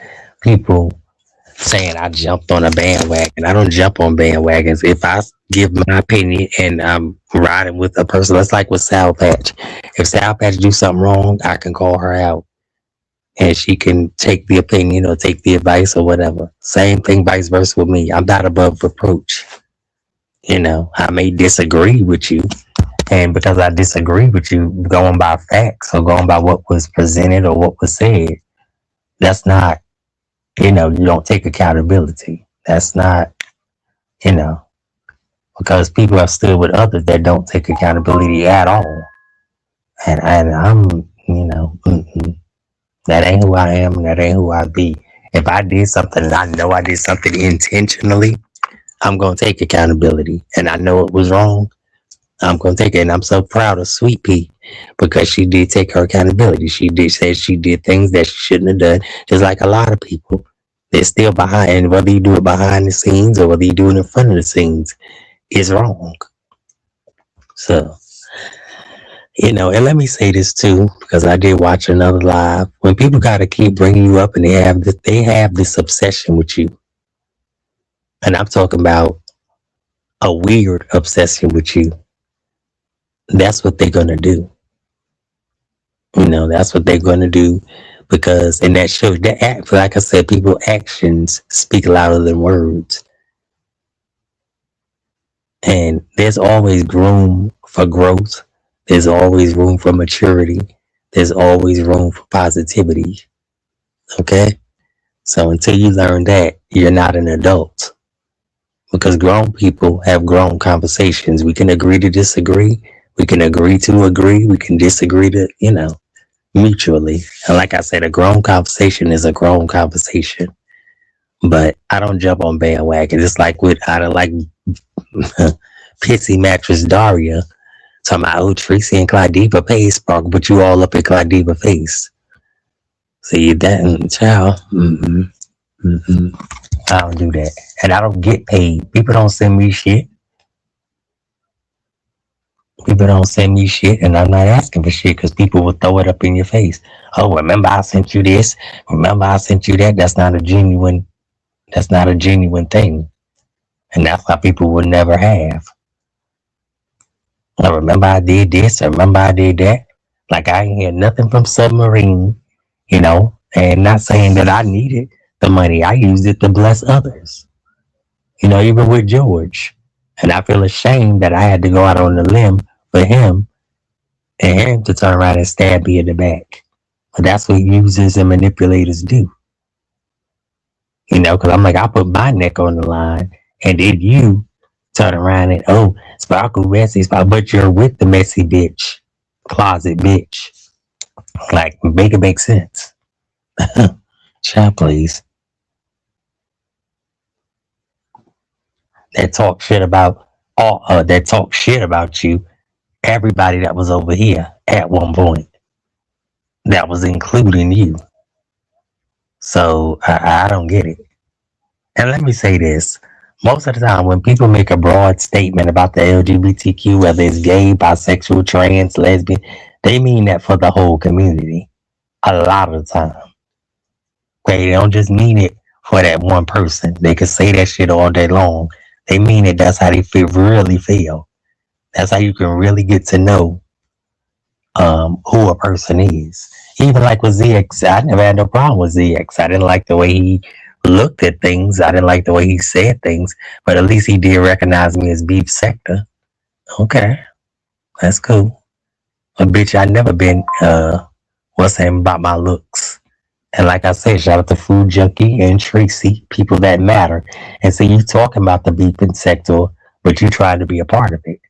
people saying I jumped on a bandwagon. I don't jump on bandwagons. If I give my opinion and I'm riding with a person, that's like with Sour Patch. If Sour Patch do something wrong, I can call her out and she can take the opinion or take the advice or whatever. Same thing, vice versa with me. I'm not above reproach. I may disagree with you, and because I disagree with you, going by facts or going by what was presented or what was said, that's not, you don't take accountability. That's not, you know, because people have stood with others that don't take accountability at all. And I'm, that ain't who I am. That ain't who I be. If I did something and I know I did something intentionally, I'm going to take accountability. And I know it was wrong. I'm going to take it. And I'm so proud of Sweet Pea because she did take her accountability. She did say she did things that she shouldn't have done. Just like a lot of people, they're still behind. And whether you do it behind the scenes or whether you do it in front of the scenes, is wrong. So, and let me say this too, because I did watch another live. When people got to keep bringing you up and they have this obsession with you. And I'm talking about a weird obsession with you. That's what they're going to do. That's what they're going to do because, and that shows that act, like I said, people actions speak louder than words. And there's always room for growth. There's always room for maturity. There's always room for positivity. Okay? So until you learn that, you're not an adult. Because grown people have grown conversations. We can agree to disagree. We can agree to agree. We can disagree to, mutually. And like I said, a grown conversation is a grown conversation. But I don't jump on bandwagons. It's like I don't like Pissy Mattress Daria talking about, oh, Tracy and Clydepa face spark, but you all up in Clydepa face. See, that, child, I don't do that. And I don't get paid. People don't send me shit. People don't send me shit, and I'm not asking for shit because people will throw it up in your face. Oh, remember I sent you this? Remember I sent you that? That's not a genuine. That's not a genuine thing, and that's why people will never have. I remember I did this. I remember I did that. Like I ain't hear nothing from Submarine, and not saying that I needed the money. I used it to bless others. Even with George, and I feel ashamed that I had to go out on the limb for him and him to turn around and stab me in the back. But that's what users and manipulators do. Because I'm like, I put my neck on the line, and then you turn around and, oh, Sparkle messy, Sparkle, but you're with the messy bitch, closet bitch. Like, make it make sense. Child, please. That talk shit about that talk shit about you. Everybody that was over here at one point, that was including you. So I don't get it. And let me say this. Most of the time, when people make a broad statement about the LGBTQ, whether it's gay, bisexual, trans, lesbian, they mean that for the whole community. A lot of the time. They don't just mean it for that one person. They could say that shit all day long. They mean it. That's how they really feel. That's how you can really get to know who a person is. Even like with ZX, I never had no problem with ZX. I didn't like the way he looked at things. I didn't like the way he said things, but at least he did recognize me as Beef Sector. Okay, that's cool. But bitch, I never been what's saying about my looks. And like I said, shout out to Food Junkie and Tracy, people that matter. And so you talking about the beef sector, but you trying to be a part of it.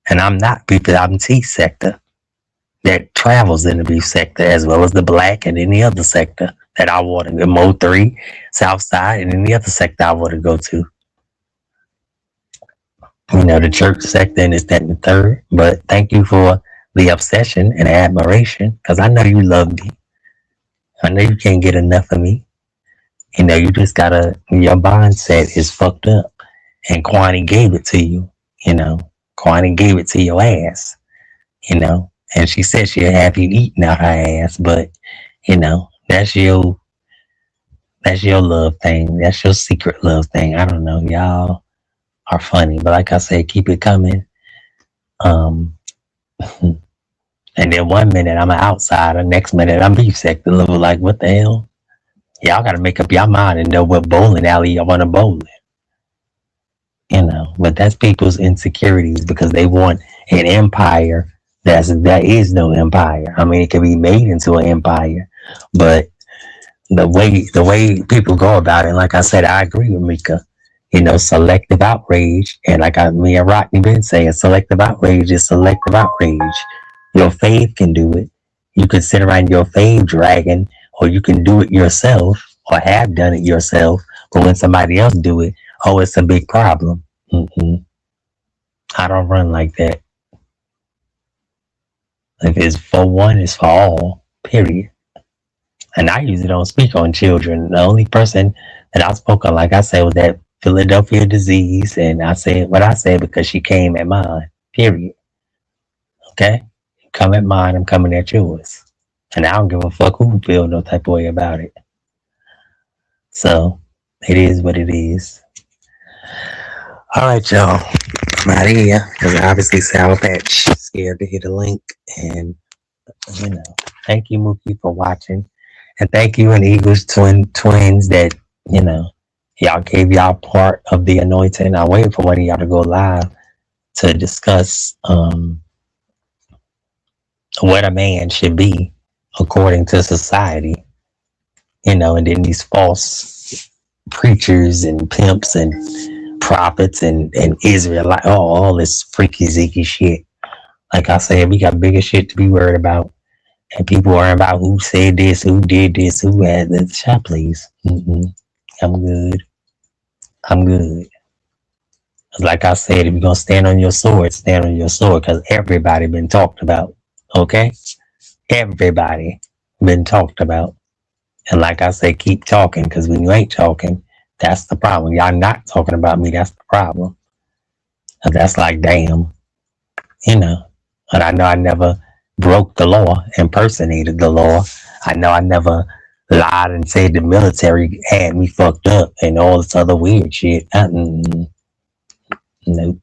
And I'm not beef, I'm T sector that travels in the beef sector as well as the black and any other sector that I want to go, Mo 3, South Side, and any other sector I want to go to. The church sector and this, that, and the third. But thank you for the obsession and admiration because I know you love me. I know you can't get enough of me. You just your mindset is fucked up. And Kwani gave it to you, Kwani gave it to your ass, And she said she'll have you eating out her ass, but, that's your love thing. That's your secret love thing. I don't know. Y'all are funny, but like I said, keep it coming. And then one minute I'm an outsider, next minute I'm beef sector level. Like, what the hell? Y'all got to make up your mind and know what bowling alley you want to bowl in. But that's people's insecurities because they want an empire that is no empire. I mean, it can be made into an empire, but the way people go about it, like I said, I agree with Mika. Selective outrage, and like me and Rodney been saying, selective outrage is selective outrage. Your fave can do it. You can sit around your fave dragon, or you can do it yourself, or have done it yourself. But when somebody else do it, oh, it's a big problem. I don't run like that. If it's for one, it's for all. Period. And I usually don't speak on children. The only person that I spoke on, like I said, was that Philadelphia disease, and I said what I said because she came at mine. Period. Okay? You come at mine, I'm coming at yours. And I don't give a fuck who feel no type of way about it. So, it is what it is. Alright, y'all. I'm out of here. Because obviously Sour Patch scared to hit a link. And, thank you, Mookie, for watching. And thank you and Eagles twins that, y'all gave y'all part of the anointing. I waited for one of y'all to go live to discuss what a man should be according to society, you know, and then these false preachers and pimps and prophets and Israelite, all this freaky zeeky shit. Like I said, we got bigger shit to be worried about. And people worrying about who said this, who did this, who had this. Shot, please. I'm good. I'm good. Like I said, if you're gonna stand on your sword, stand on your sword, because everybody been talked about. Okay, everybody been talked about. And like I say, keep talking, because when you ain't talking, that's the problem. Y'all not talking about me, that's the problem. And that's like, damn, you know. And I know I never broke the law, impersonated the law. I know I never lied and said the military had me fucked up and all this other weird shit. Nope.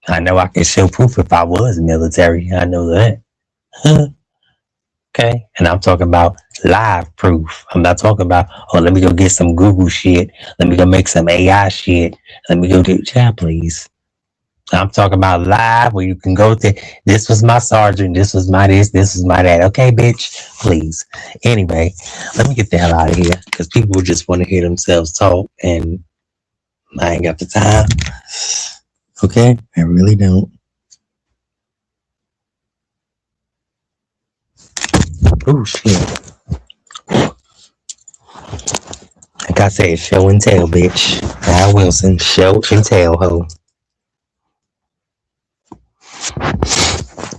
I know I can show proof if I was military. I know that. Okay. And I'm talking about live proof. I'm not talking about, oh, let me go get some Google shit. Let me go make some AI shit. Let me go do chat, please. I'm talking about live where you can go to, this was my sergeant, this was my this was my that. Okay, bitch, please. Anyway, let me get the hell out of here because people just want to hear themselves talk and I ain't got the time. Okay, I really don't. Oh, shit. Like I said, show and tell, bitch. Al Wilson, show and tell, ho.